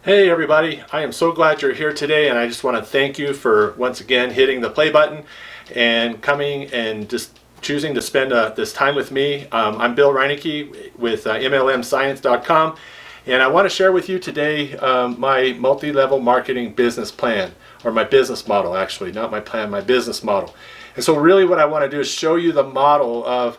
Hey everybody, I am so glad you're here today, and I just want to thank you for once again hitting the play button and coming and just choosing to spend this time with me. I'm Bill Reinicke with MLMscience.com, and I want to share with you today my multi-level marketing business plan, or my business model actually, not my plan, my business model. And so really what I want to do is show you the model of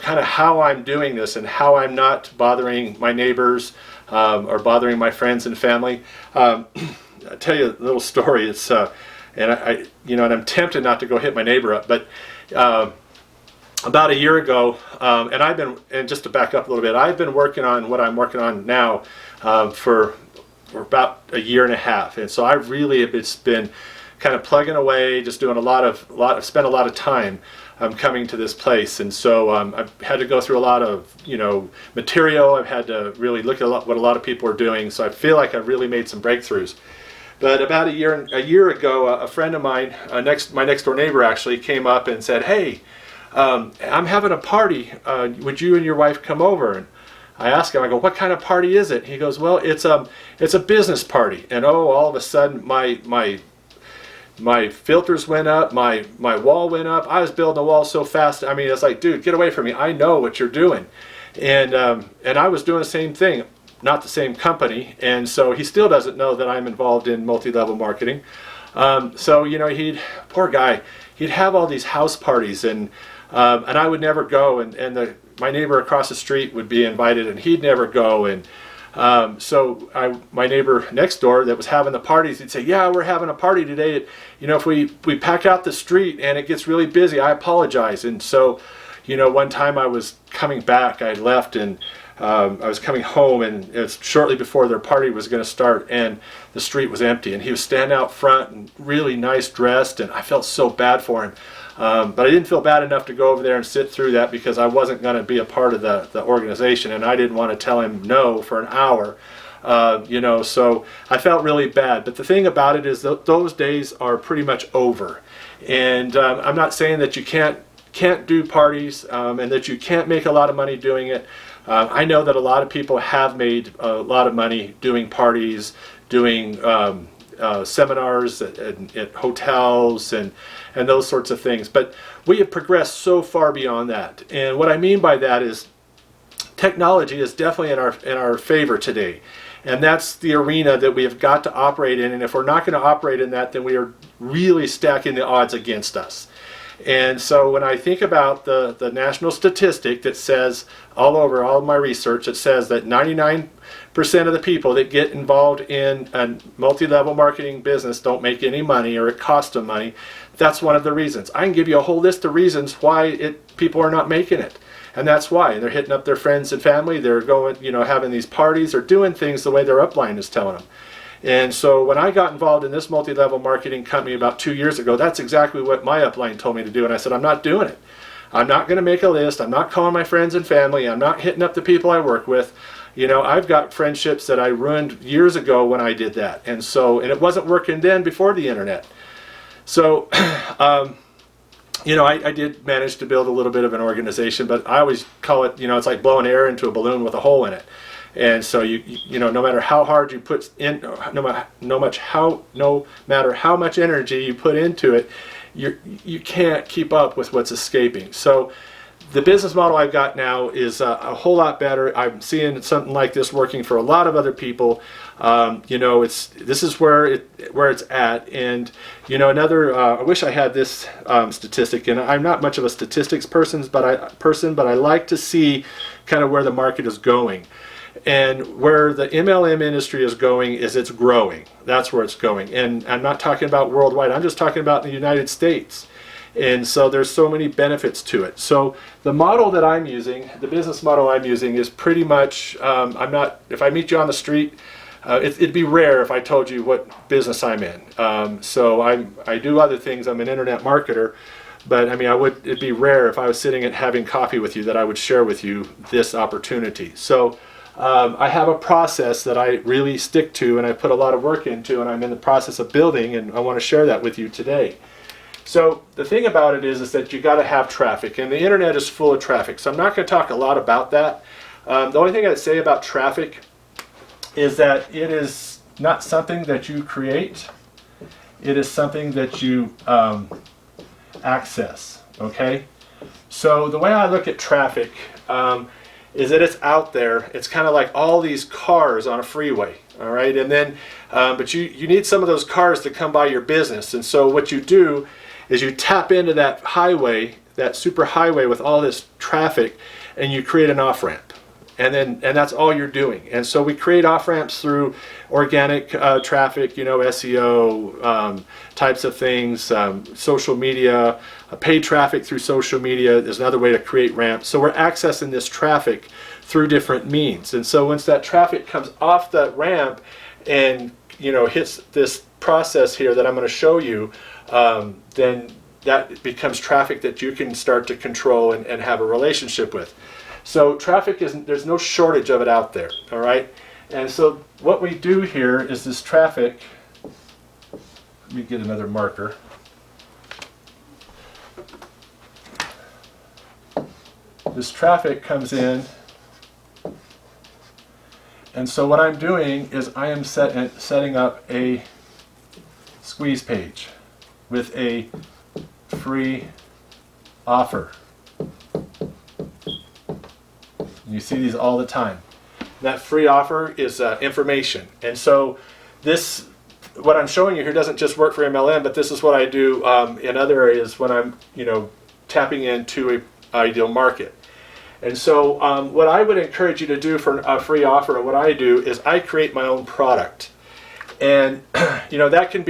kind of how I'm doing this and how I'm not bothering my neighbors or bothering my friends and family. I'll tell you a little story. It's and I'm tempted not to go hit my neighbor up, but about a year ago, and just to back up a little bit, I've been working on what I'm working on now for about a year and a half, and so it's been kind of plugging away, just doing spent a lot of time coming to this place. And so I've had to go through a lot of material. I've had to really look at what a lot of people are doing, so I feel like I've really made some breakthroughs. But about a year ago, a friend of mine, my next door neighbor actually, came up and said, "Hey, I'm having a party. Would you and your wife come over?" And I asked him, I go, "What kind of party is it?" He goes, "Well, it's a business party." And all of a sudden my filters went up, my wall went up. I was building a wall so fast. I mean, it's like, dude, get away from me. I know what you're doing. And I was doing the same thing, not the same company. And so he still doesn't know that I'm involved in multi-level marketing. So, poor guy, he'd have all these house parties, and I would never go. And my neighbor across the street would be invited, and he'd never go. And so my neighbor next door that was having the parties, he'd say, "Yeah, we're having a party today. If we pack out the street and it gets really busy, I apologize." And so, one time I was coming back, I left, and I was coming home, and it was shortly before their party was going to start, and the street was empty, and he was standing out front and really nice dressed, and I felt so bad for him. But I didn't feel bad enough to go over there and sit through that, because I wasn't going to be a part of the organization, and I didn't want to tell him no for an hour. So I felt really bad. But the thing about it is that those days are pretty much over. And I'm not saying that you can't do parties and that you can't make a lot of money doing it. I know that a lot of people have made a lot of money doing parties, doing seminars at hotels and those sorts of things. But we have progressed so far beyond that. And what I mean by that is technology is definitely in our favor today. And that's the arena that we have got to operate in. And if we're not going to operate in that, then we are really stacking the odds against us. And so when I think about the national statistic that says, all over all of my research, it says that 99% of the people that get involved in a multi-level marketing business don't make any money, or it costs them money. That's one of the reasons. I can give you a whole list of reasons why people are not making it. And that's why. And they're hitting up their friends and family. They're going, having these parties, or doing things the way their upline is telling them. And so when I got involved in this multi-level marketing company about 2 years ago, that's exactly what my upline told me to do. And I said, I'm not doing it. I'm not going to make a list. I'm not calling my friends and family. I'm not hitting up the people I work with. I've got friendships that I ruined years ago when I did that. And it wasn't working then before the internet. So, I did manage to build a little bit of an organization, but I always call it, it's like blowing air into a balloon with a hole in it. And so no matter how hard you put in, no matter how much energy you put into it, you can't keep up with what's escaping. So the business model I've got now is a whole lot better. I'm seeing something like this working for a lot of other people. This is where it's at. And I wish I had this statistic. And I'm not much of a statistics person, but I like to see kind of where the market is going. And where the MLM industry is going is it's growing. That's where it's going. And I'm not talking about worldwide. I'm just talking about the United States. And so there's so many benefits to it. So the model that I'm using, the business model I'm using, is pretty much, if I meet you on the street, it'd be rare if I told you what business I'm in. So I do other things. I'm an internet marketer. But it'd be rare if I was sitting and having coffee with you that I would share with you this opportunity. So I have a process that I really stick to, and I put a lot of work into, and I'm in the process of building, and I want to share that with you today. So the thing about it is that you got to have traffic, and the internet is full of traffic. So I'm not going to talk a lot about that. The only thing I'd say about traffic is that it is not something that you create. It is something that you access, okay? So the way I look at traffic is that it's out there. It's kind of like all these cars on a freeway, all right? And then, but you need some of those cars to come by your business. And so what you do is you tap into that highway, that super highway with all this traffic, and you create an off-ramp. And that's all you're doing. And so we create off-ramps through organic traffic, you know, SEO types of things, social media, paid traffic through social media is another way to create ramps. So we're accessing this traffic through different means. And so once that traffic comes off that ramp and, you know, hits this process here that I'm going to show you, then that becomes traffic that you can start to control and have a relationship with. So traffic there's no shortage of it out there, all right? And so what we do here is this traffic, let me get another marker. This traffic comes in, and so what I'm doing is I am setting up a squeeze page with a free offer. You see these all the time. That free offer is information. And so this, what I'm showing you here doesn't just work for MLM, but this is what I do in other areas when I'm, you know, tapping into an ideal market. And so what I would encourage you to do for a free offer, what I do is I create my own product. And, you know, that can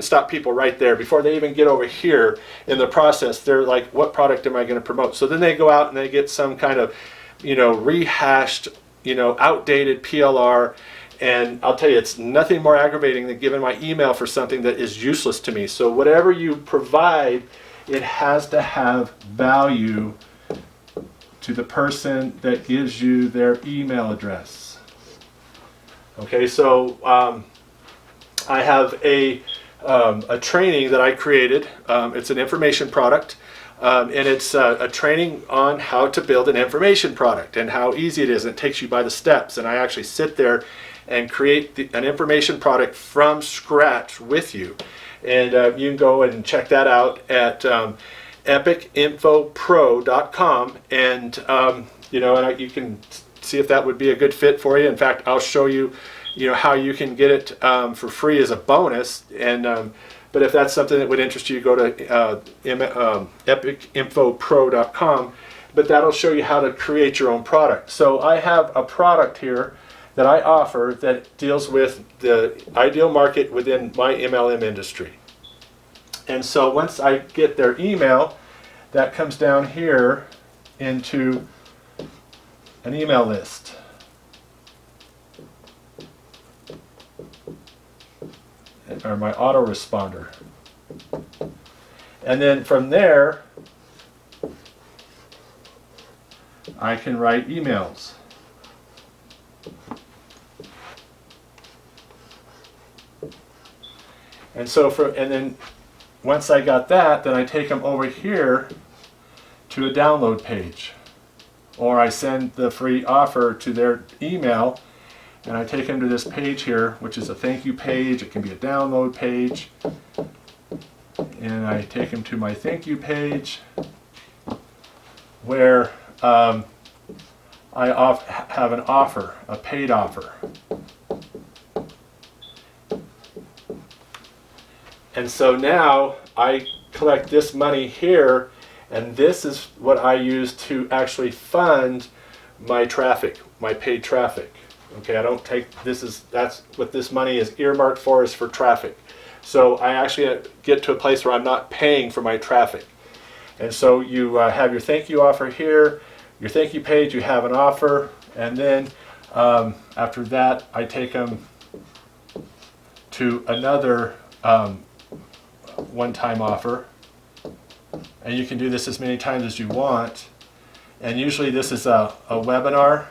stop people right there before they even get over here in the process. They're like, what product am I going to promote? So then they go out and they get some kind of, you know, rehashed, you know, outdated PLR, and I'll tell you, it's nothing more aggravating than giving my email for something that is useless to me. So whatever you provide, it has to have value to the person that gives you their email address. Okay, so I have a training that I created. It's an information product. And it's a training on how to build an information product and how easy it is. It takes you by the steps. And I actually sit there and create an information product from scratch with you. And you can go and check that out at epicinfopro.com. And, you know, and you can see if that would be a good fit for you. In fact, I'll show you, you know, how you can get it for free as a bonus. And but if that's something that would interest you, go to epicinfopro.com. But that'll show you how to create your own product. So I have a product here that I offer that deals with the ideal market within my MLM industry. And so once I get their email, that comes down here into an email list. Or my autoresponder. And then from there, I can write emails. And so and then once I got that, then I take them over here to a download page. Or I send the free offer to their email, and I take them to this page here, which is a thank you page. It can be a download page. And I take them to my thank you page where I have an offer, a paid offer. And so now I collect this money here, and this is what I use to actually fund my traffic, my paid traffic. Okay, I don't take, that's what this money is earmarked for, is for traffic. So I actually get to a place where I'm not paying for my traffic. And so you have your thank you offer here, your thank you page, you have an offer, and then after that I take them to another one-time offer. And you can do this as many times as you want. And usually this is a webinar.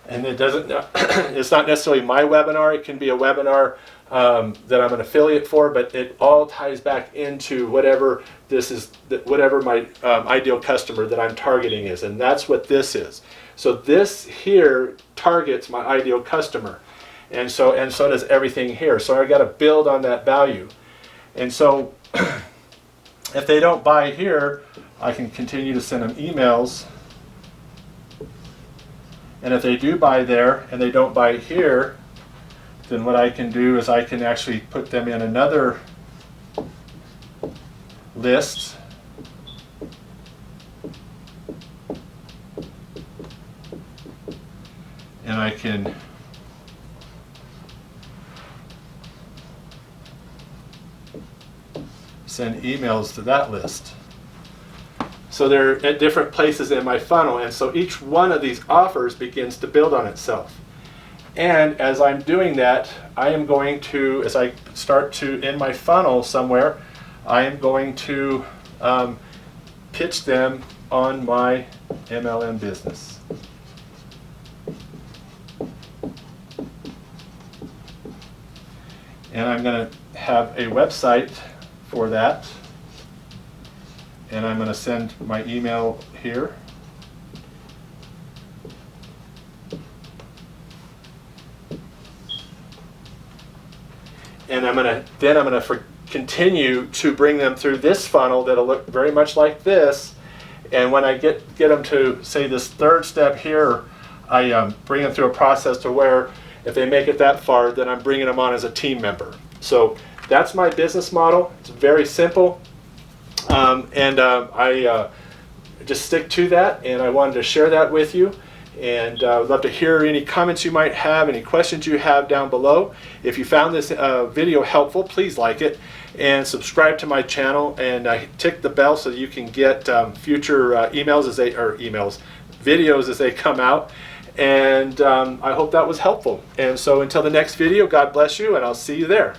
And it doesn't, it's not necessarily my webinar. It can be a webinar that I'm an affiliate for, but it all ties back into whatever this is, whatever my ideal customer that I'm targeting is, and that's what this is. So this here targets my ideal customer, and so does everything here. So I got to build on that value, and so if they don't buy here, I can continue to send them emails, and if they do buy there and they don't buy here, then what I can do is I can actually put them in another list, and I can send emails to that list. So they're at different places in my funnel, and so each one of these offers begins to build on itself. And as I'm doing that, I am going to, as I start to, in my funnel somewhere, I am going to pitch them on my MLM business. And I'm going to have a website for that. And I'm going to send my email here. And I'm going to continue to bring them through this funnel that'll look very much like this. And when I get them to, say, this third step here, I bring them through a process to where if they make it that far, then I'm bringing them on as a team member. So that's my business model. It's very simple. I just stick to that, and I wanted to share that with you. And I would love to hear any comments you might have, any questions you have down below. If you found this video helpful, please like it and subscribe to my channel, and tick the bell so you can get future videos as they come out. And I hope that was helpful. And so until the next video, God bless you, and I'll see you there.